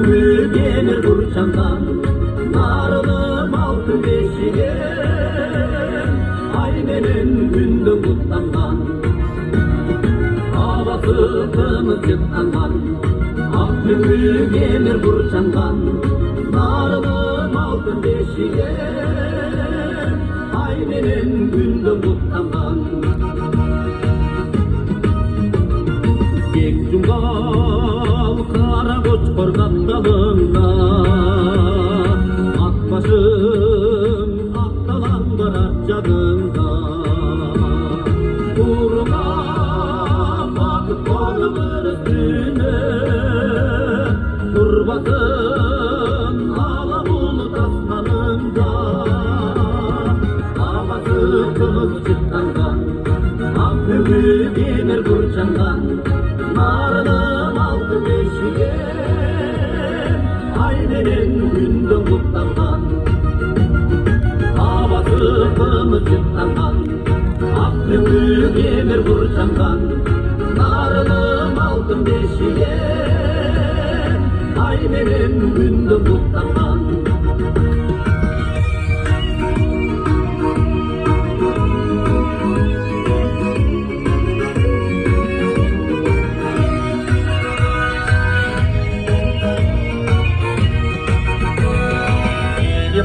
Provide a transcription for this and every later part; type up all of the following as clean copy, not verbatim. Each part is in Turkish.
kömür demir burçandan, narılım altın beşiğe, ay benim gündüm kutlandan, havası kımılcıklandan, ak kömür demir burçandan, narılım altın beşiğe, ay benim gündüm kutlandan. Tek cungal kara koç korkan dalında, ak başım aktalandır arcadında, uğruna bakıp konumun üstüne, kurbasın ala bulut asmanında, havası kılıçıklandan, ak kömür demir burçandan, narılım altın beşiğe, ay benim gündüm kutlandan, havası kımılcıklandan, ak kömür demir burçandan, narılım altın beşiğe, ay benim gündüm kutlandan.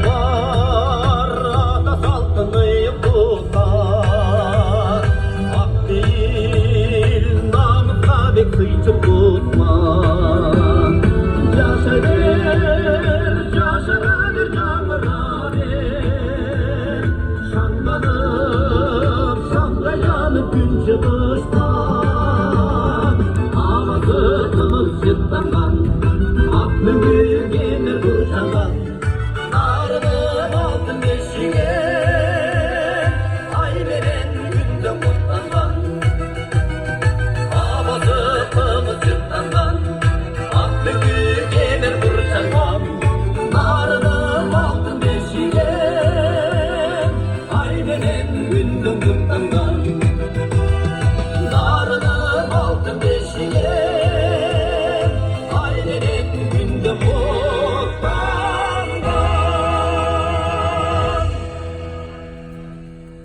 Barada saltınıyım tutar, ak değil namusla bek sıçıp tutmaz.